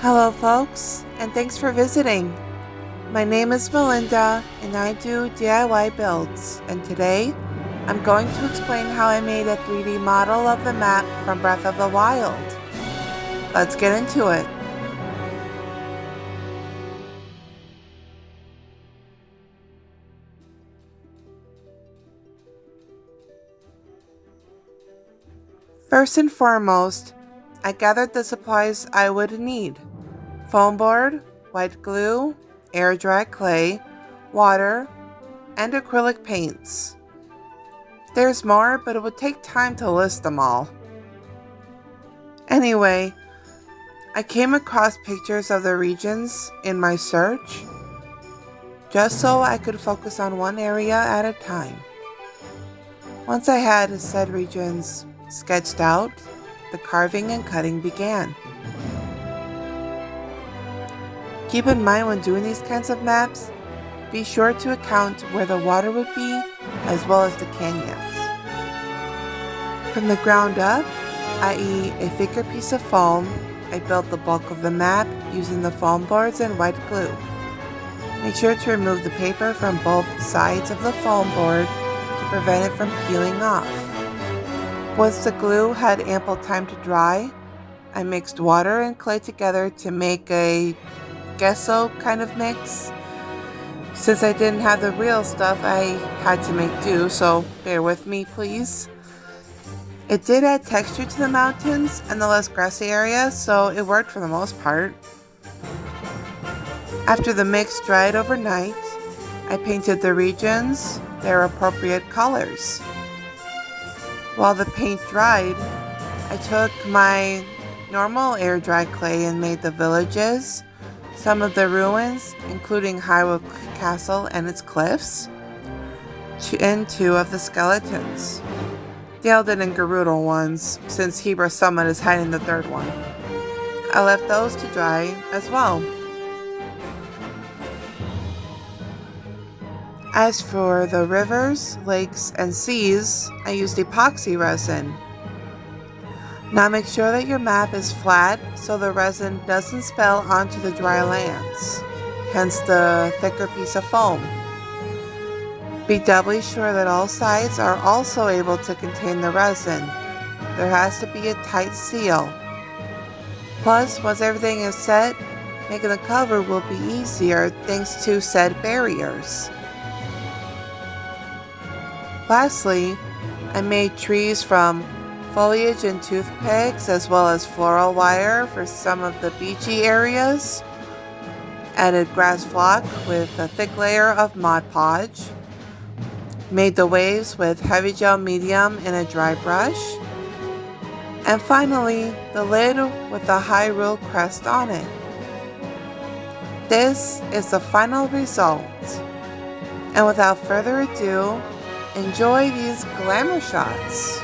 Hello folks, and thanks for visiting. My name is Melinda, and I do DIY builds, and today I'm going to explain how I made a 3D model of the map from Breath of the Wild. Let's get into it. First and foremost, I gathered the supplies I would need: foam board, white glue, air dry clay, water, and acrylic paints. There's more, but it would take time to list them all. Anyway, I came across pictures of the regions in my search, just so I could focus on one area at a time. Once I had said regions sketched out, the carving and cutting began. Keep in mind when doing these kinds of maps, be sure to account where the water would be as well as the canyons. From the ground up, i.e. a thicker piece of foam, I built the bulk of the map using the foam boards and white glue. Make sure to remove the paper from both sides of the foam board to prevent it from peeling off. Once the glue had ample time to dry, I mixed water and clay together to make a Gesso kind of mix. Since I didn't have the real stuff, I had to make do, so bear with me please. It did add texture to the mountains and the less grassy areas, so it worked for the most part. After the mix dried overnight, I painted the regions their appropriate colors. While the paint dried, I took my normal air dry clay and made the villages, some of the ruins, including Hyrule Castle and its cliffs, and two of the skeletons. The Eldin and Gerudo ones, since Hebra Summit is hiding the third one. I left those to dry as well. As for the rivers, lakes, and seas, I used epoxy resin. Now make sure that your map is flat so the resin doesn't spill onto the dry lands, hence the thicker piece of foam. Be doubly sure that all sides are also able to contain the resin. There has to be a tight seal. Plus, once everything is set, making the cover will be easier thanks to said barriers. Lastly, I made trees from foliage and toothpicks as well as floral wire for some of the beachy areas. Added grass flock with a thick layer of Mod Podge. Made the waves with heavy gel medium in a dry brush. And finally, the lid with the Hyrule crest on it. This is the final result. And without further ado, enjoy these glamour shots.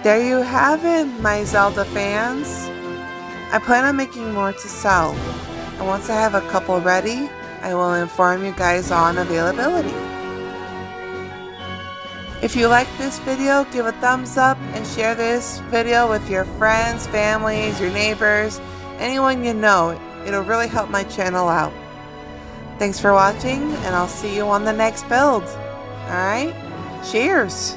There you have it, my Zelda fans. I plan on making more to sell, and once I have a couple ready, I will inform you guys on availability. If you like this video, give a thumbs up and share this video with your friends, families, your neighbors, anyone you know. It'll really help my channel out. Thanks for watching, and I'll see you on the next build. Alright? Cheers!